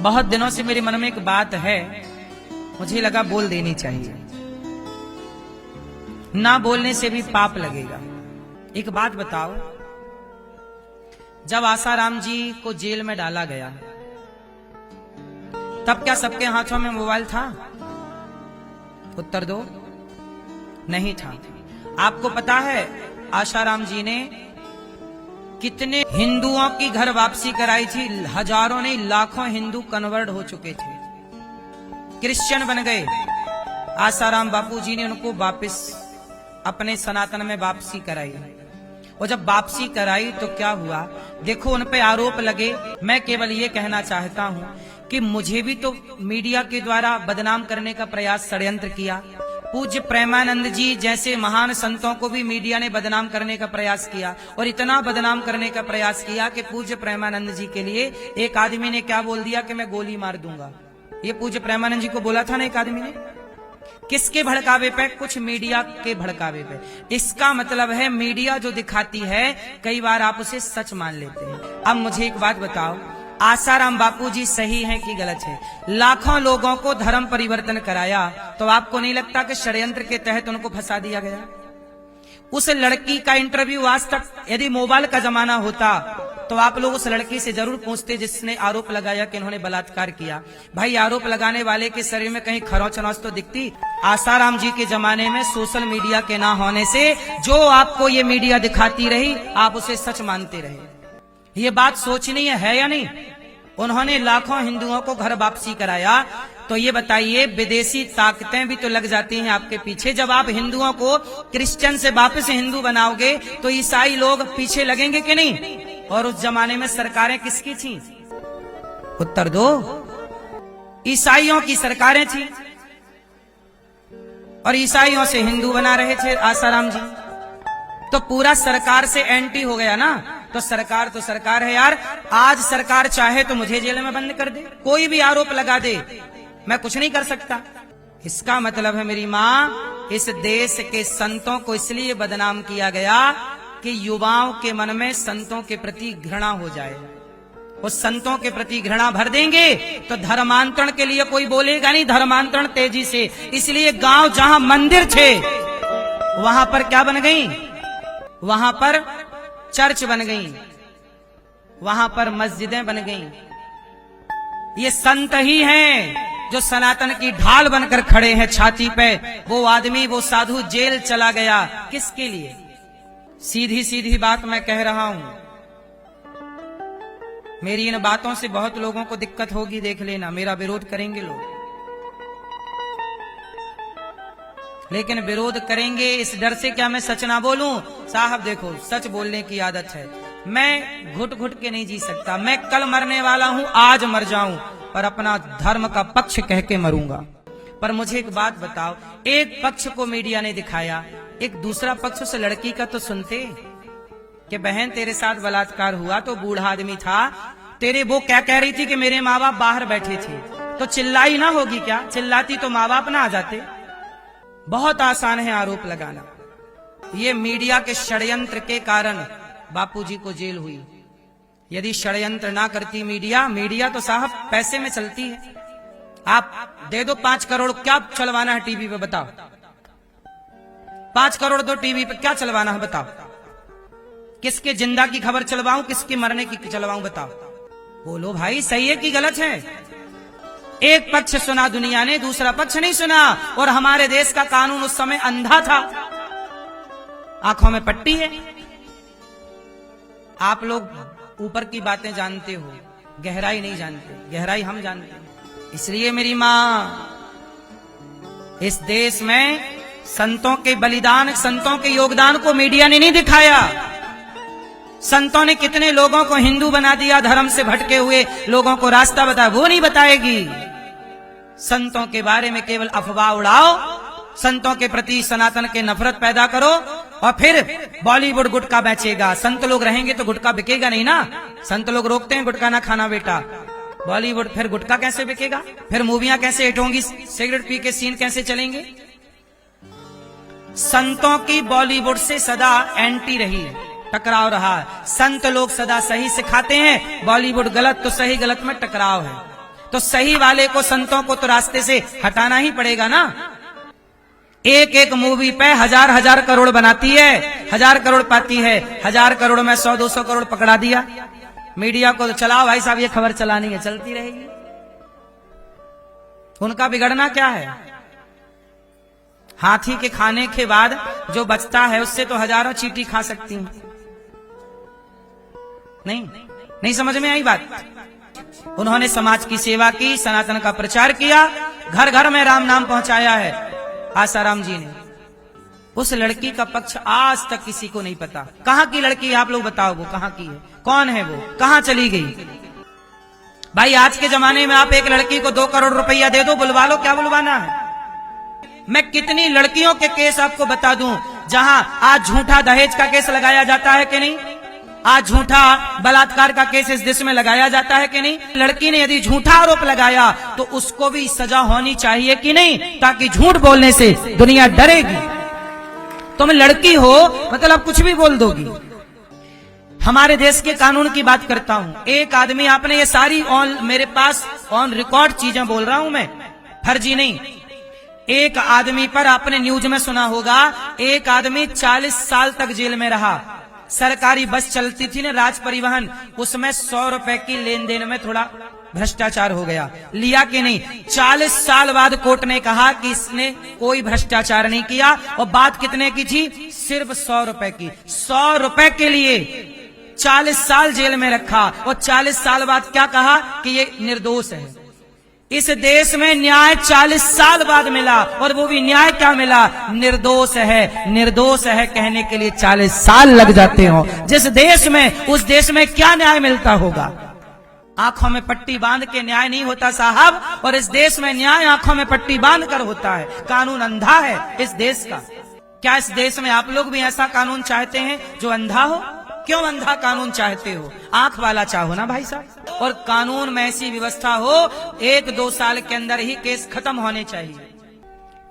बहुत दिनों से मेरे मन में एक बात है, मुझे लगा बोल देनी चाहिए। ना बोलने से भी पाप लगेगा। एक बात बताओ, जब आसाराम जी को जेल में डाला गया तब क्या सबके हाथों में मोबाइल था? उत्तर दो। नहीं था। आपको पता है आसाराम जी ने कितने हिंदुओं की घर वापसी कराई थी? हजारों नहीं लाखों हिंदू कन्वर्ट हो चुके थे, क्रिश्चियन बन गए। आसाराम बापू जी ने उनको वापस अपने सनातन में वापसी कराई। और जब वापसी कराई तो क्या हुआ? देखो, उन पे आरोप लगे। मैं केवल ये कहना चाहता हूं कि मुझे भी तो मीडिया के द्वारा बदनाम करने का प्रयास, षड्यंत्र किया। पूज्य प्रेमानंद जी जैसे महान संतों को भी मीडिया ने बदनाम करने का प्रयास किया, और इतना बदनाम करने का प्रयास किया कि पूज्य प्रेमानंद जी के लिए एक आदमी ने क्या बोल दिया कि मैं गोली मार दूंगा। ये पूज्य प्रेमानंद जी को बोला था ना एक आदमी ने। किसके भड़कावे पे? कुछ मीडिया के भड़कावे पे। इसका मतलब है मीडिया जो दिखाती है कई बार आप उसे सच मान लेते हैं। अब मुझे एक बात बताओ, आसाराम बापूजी सही हैं कि गलत है? लाखों लोगों को धर्म परिवर्तन कराया, तो आपको नहीं लगता कि षड्यंत्र के तहत उनको फंसा दिया गया? उस लड़की का इंटरव्यू आज तक, यदि मोबाइल का जमाना होता तो आप लोग उस लड़की से जरूर पूछते जिसने आरोप लगाया कि इन्होंने बलात्कार किया। भाई, आरोप लगाने वाले के शरीर में कहीं खरोंच नौच तो दिखती? आसाराम जी के जमाने में सोशल मीडिया के ना होने से जो आपको ये मीडिया दिखाती रही, आप उसे सच मानते रहे। ये बात सोचनी है या नहीं? उन्होंने लाखों हिंदुओं को घर वापसी कराया, तो ये बताइए विदेशी ताकतें भी तो लग जाती हैं आपके पीछे। जब आप हिंदुओं को क्रिश्चियन से वापस हिंदू बनाओगे तो ईसाई लोग पीछे लगेंगे कि नहीं? और उस जमाने में सरकारें किसकी थी? उत्तर दो। ईसाइयों की सरकारें थी, और ईसाइयों से हिंदू बना रहे थे आसाराम जी। तो पूरा सरकार से एंटी हो गया ना। तो सरकार है यार। आज सरकार चाहे तो मुझे जेल में बंद कर दे, कोई भी आरोप लगा दे, मैं कुछ नहीं कर सकता। इसका मतलब है मेरी माँ, इस देश के संतों को इसलिए बदनाम किया गया कि युवाओं के मन में संतों के प्रति घृणा हो जाए। उस संतों के प्रति घृणा भर देंगे तो धर्मांतरण के लिए कोई बोलेगा नहीं, धर्मांतरण तेजी से। इसलिए गांव जहां मंदिर थे वहां पर क्या बन गई? वहां पर चर्च बन गई, वहां पर मस्जिदें बन गई। ये संत ही हैं जो सनातन की ढाल बनकर खड़े हैं छाती पे। वो आदमी, वो साधु जेल चला गया, किसके लिए? सीधी सीधी बात मैं कह रहा हूं। मेरी इन बातों से बहुत लोगों को दिक्कत होगी, देख लेना, मेरा विरोध करेंगे लोग। लेकिन विरोध करेंगे इस डर से क्या मैं सच ना बोलूं? साहब देखो, सच बोलने की आदत है। मैं घुट घुट के नहीं जी सकता। मैं कल मरने वाला हूं, आज मर जाऊं, पर अपना धर्म का पक्ष कह के मरूंगा। पर मुझे एक बात बताओ, एक पक्ष को मीडिया ने दिखाया, एक दूसरा पक्ष उस लड़की का तो सुनते कि बहन तेरे साथ बलात्कार हुआ, तो बूढ़ा आदमी था, तेरे वो क्या कह रही थी कि मेरे माँ बाप बाहर बैठे थे, तो चिल्लाई ना होगी क्या? चिल्लाती तो माँ बाप ना आ जाते। बहुत आसान है आरोप लगाना। ये मीडिया के षड्यंत्र के कारण बापूजी को जेल हुई। यदि षड्यंत्र ना करती मीडिया तो साहब पैसे में चलती है। आप दे दो 5 करोड़, क्या चलवाना है टीवी पे बताओ? 5 करोड़ दो टीवी पे, क्या चलवाना है बताओ? किसके जिंदा की खबर चलवाऊं, किसके मरने की चलवाऊं बताओ? बोलो भाई, सही है कि गलत है? एक पक्ष सुना दुनिया ने, दूसरा पक्ष नहीं सुना। और हमारे देश का कानून उस समय अंधा था, आंखों में पट्टी है। आप लोग ऊपर की बातें जानते हो, गहराई नहीं जानते। गहराई हम जानते हैं। इसलिए मेरी मां, इस देश में संतों के बलिदान, संतों के योगदान को मीडिया ने नहीं दिखाया। संतों ने कितने लोगों को हिंदू बना दिया, धर्म से भटके हुए लोगों को रास्ता बताया, वो नहीं बताएगी। संतों के बारे में केवल अफवाह उड़ाओ, संतों के प्रति सनातन के नफरत पैदा करो, और फिर बॉलीवुड गुटखा बेचेगा। संत लोग रहेंगे तो गुटखा बिकेगा नहीं ना। संत लोग रोकते हैं गुटखा ना खाना बेटा, बॉलीवुड फिर गुटखा कैसे बिकेगा? फिर मूवियां कैसे हिट होंगी? सिगरेट पी के सीन कैसे चलेंगे? संतों की बॉलीवुड से सदा एंटी रही है, टकराव रहा। संत लोग सदा सही सिखाते हैं, बॉलीवुड गलत, तो सही गलत में टकराव है। तो सही वाले को, संतों को तो रास्ते से हटाना ही पड़ेगा ना। एक एक मूवी पे हजार हजार करोड़ बनाती है, 1000 करोड़ पाती है, 1000 करोड़ में 100-200 करोड़ पकड़ा दिया। मीडिया को तो चलाओ भाई साहब, ये खबर चलानी है, चलती रहेगी। उनका बिगड़ना क्या है? हाथी के खाने के बाद जो बचता है उससे तो हजारों चींटी खा सकती हूं। नहीं समझ में आई बात? उन्होंने समाज की सेवा की, सनातन का प्रचार किया, घर घर में राम नाम पहुंचाया है आसाराम जी ने। उस लड़की का पक्ष आज तक किसी को नहीं पता। कहां की लड़की है आप लोग बताओ, वो कहां की है, कौन है वो, कहां चली गई? भाई आज के जमाने में आप एक लड़की को 2 करोड़ रुपया दे दो, बुलवा लो, क्या बुलवाना है? मैं कितनी लड़कियों के केस आपको बता दूं जहां आज झूठा दहेज का केस लगाया जाता है कि नहीं, आज झूठा बलात्कार का केस इस देश में लगाया जाता है कि नहीं? लड़की ने यदि झूठा आरोप लगाया तो उसको भी सजा होनी चाहिए कि नहीं, ताकि झूठ बोलने से दुनिया डरेगी। तुम लड़की हो मतलब कुछ भी बोल दोगी। हमारे देश के कानून की बात करता हूं। एक आदमी, आपने ये सारी मेरे पास ऑन रिकॉर्ड चीजें बोल रहा हूं मैं, फर्जी नहीं। एक आदमी पर आपने न्यूज में सुना होगा, एक आदमी 40 साल तक जेल में रहा। सरकारी बस चलती थी ना, राज परिवहन, उसमें 100 रुपए की लेन देन में थोड़ा भ्रष्टाचार हो गया, लिया कि नहीं? 40 साल बाद कोर्ट ने कहा कि इसने कोई भ्रष्टाचार नहीं किया। और बात कितने की थी? सिर्फ 100 रुपए की। 100 रुपए के लिए 40 साल जेल में रखा और 40 साल बाद क्या कहा कि ये निर्दोष है। इस देश में न्याय 40 साल बाद मिला, और वो भी न्याय क्या मिला? निर्दोष है। निर्दोष है कहने के लिए 40 साल लग जाते हो। जिस देश में, उस देश में क्या न्याय मिलता होगा? आंखों में पट्टी बांध के न्याय नहीं होता साहब, और इस देश में न्याय आंखों में पट्टी बांध कर होता है। कानून अंधा है इस देश का। क्या इस देश में आप लोग भी ऐसा कानून चाहते हैं जो अंधा हो? क्यों अंधा कानून चाहते हो? आंख वाला चाहो ना भाई साहब। और कानून में ऐसी व्यवस्था हो 1-2 साल के अंदर ही केस खत्म होने चाहिए।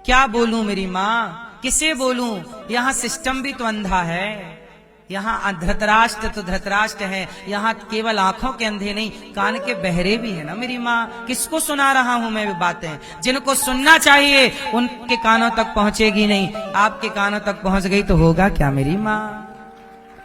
क्या बोलूं मेरी माँ, किसे बोलूं? यहाँ सिस्टम भी तो अंधा है। यहाँ धृतराष्ट्र तो धृतराष्ट्र है। यहाँ केवल आंखों के अंधे नहीं, कान के बहरे भी है ना मेरी माँ। किसको सुना रहा हूं मैं बातें? जिनको सुनना चाहिए उनके कानों तक पहुंचेगी नहीं। आपके कानों तक पहुंच गई तो होगा क्या मेरी माँ?